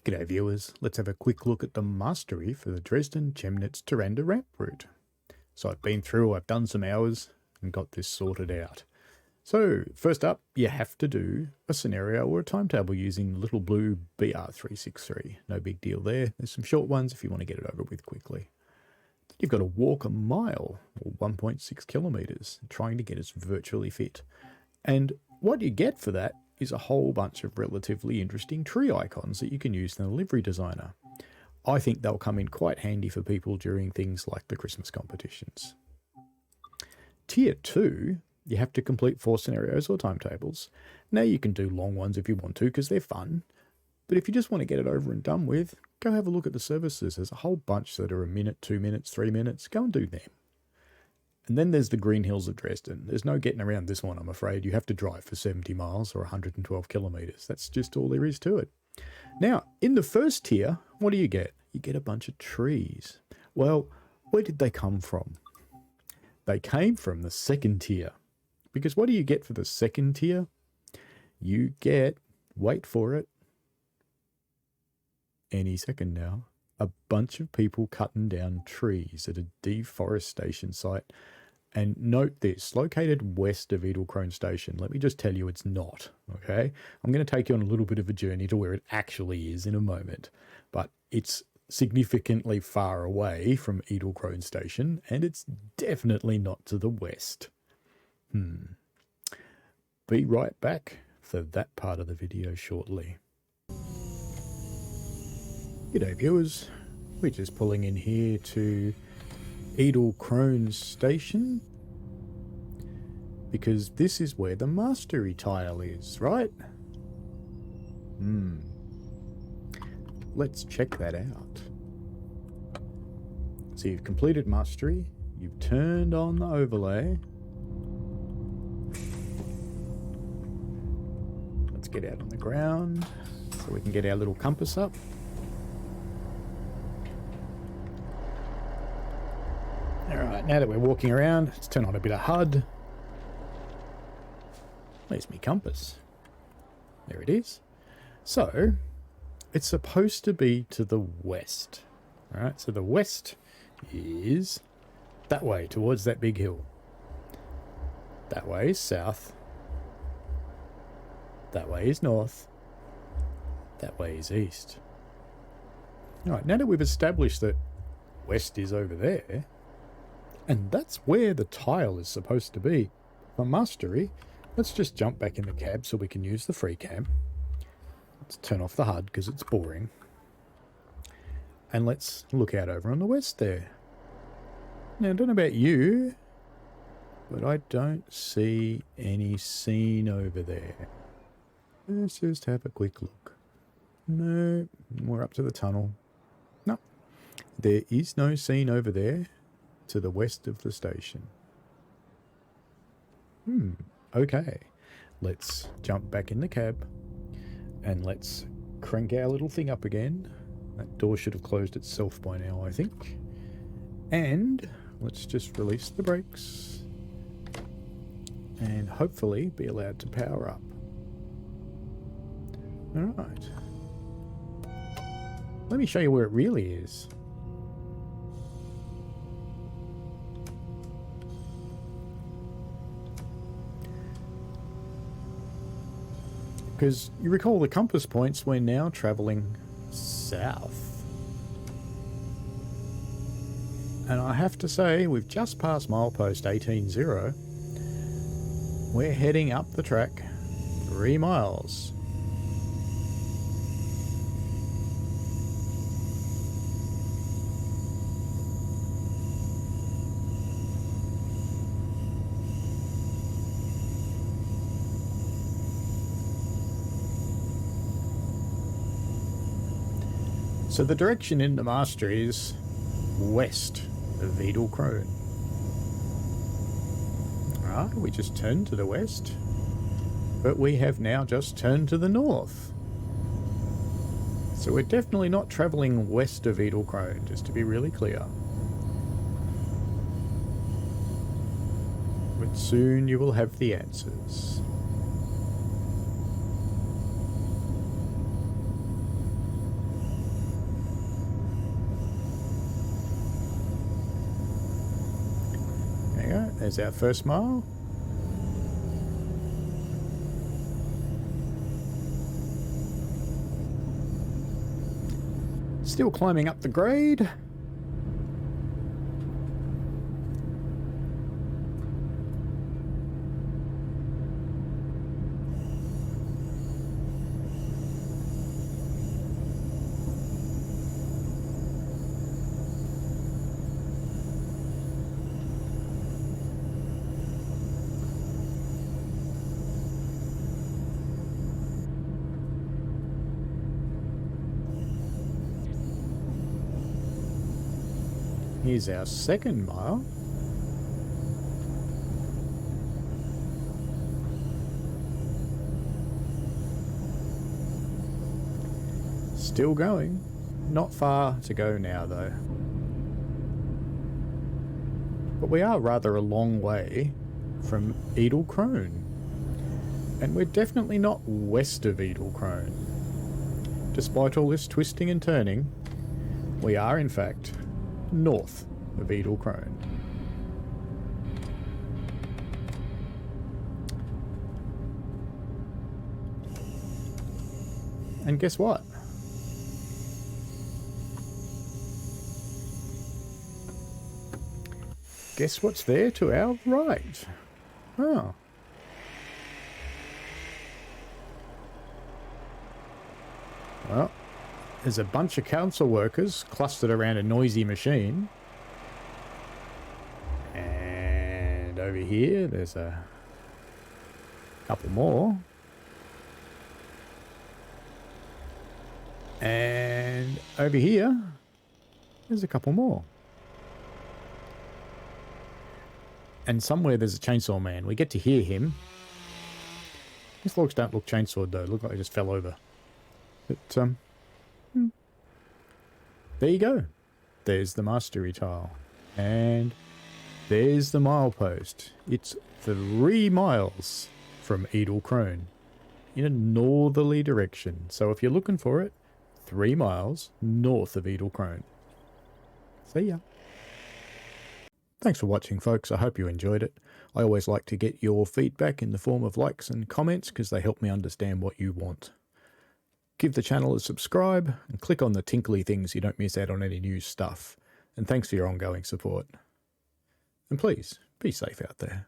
G'day viewers, let's have a quick look at the mastery for the Dresden Chemnitz Thrandter Rampe route. So I've been through, I've done some hours and got this sorted out. So first up, you have to do a scenario or a timetable using the little blue BR363. No big deal there. There's some short ones if you want to get it over with quickly. You've got to walk a mile or 1.6 kilometers trying to get us virtually fit. And what you get for that is a whole bunch of relatively interesting tree icons that you can use in the livery designer. I think they'll come in quite handy for people during things like the Christmas competitions. Tier 2, you have to complete 4 scenarios or timetables. Now you can do long ones if you want to because they're fun, but if you just want to get it over and done with, go have a look at the services. There's a whole bunch that are a minute, 2 minutes, 3 minutes. Go and do them. And then there's the Green Hills of Dresden. There's no getting around this one, I'm afraid. You have to drive for 70 miles or 112 kilometres. That's just all there is to it. Now, in the first tier, what do you get? You get a bunch of trees. Well, where did they come from? They came from the second tier. Because what do you get for the second tier? You get, wait for it, any second now, a bunch of people cutting down trees at a deforestation site. And note this, located west of Edelkrone Station. Let me just tell you it's not, okay? I'm going to take you on a little bit of a journey to where it actually is in a moment. But it's significantly far away from Edelkrone Station, and it's definitely not to the west. Be right back for that part of the video shortly. G'day viewers, we're just pulling in here to Edelkrone Station because this is where the mastery tile is, right? Let's check that out. So you've completed mastery, you've turned on the overlay. Let's get out on the ground so we can get our little compass up. Alright, now that we're walking around, let's turn on a bit of HUD. There's my compass. There it is. So, it's supposed to be to the west. Alright, so the west is that way, towards that big hill. That way is south. That way is north. That way is east. Alright, now that we've established that west is over there, and that's where the tile is supposed to be. For mastery, let's just jump back in the cab so we can use the free cam. Let's turn off the HUD because it's boring. And let's look out over on the west there. Now, I don't know about you, but I don't see any scene over there. Let's just have a quick look. No, we're up to the tunnel. No, there is no scene over there to the west of the station. Okay. Let's jump back in the cab and let's crank our little thing up again. That door should have closed itself by now, I think. And let's just release the brakes and hopefully be allowed to power up. Alright. Let me show you where it really is. Because you recall the compass points, we're now travelling south. And I have to say, we've just passed milepost 18.0. We're heading up the track 3 miles. So the direction in the mastery is west of Edelkrone. Alright, we just turned to the west, but we have now just turned to the north. So we're definitely not travelling west of Edelkrone, just to be really clear. But soon you will have the answers. There's our first mile. Still climbing up the grade. Here's our second mile. Still going. Not far to go now though. But we are rather a long way from Edelkrone. And we're definitely not west of Edelkrone. Despite all this twisting and turning, we are in fact north of Edelkrone. And guess what? Guess what's there to our right? Oh. Well, there's a bunch of council workers clustered around a noisy machine. And over here, there's a couple more. And over here, there's a couple more. And somewhere there's a chainsaw man. We get to hear him. His logs don't look chainsawed though. Look like he just fell over. But, there you go. There's the mastery tile. And there's the milepost. It's 3 miles from Edelkrone in a northerly direction. So if you're looking for it, 3 miles north of Edelkrone. See ya. Thanks for watching, folks. I hope you enjoyed it. I always like to get your feedback in the form of likes and comments because they help me understand what you want. Give the channel a subscribe and click on the tinkly things so you don't miss out on any new stuff. And thanks for your ongoing support. And please, be safe out there.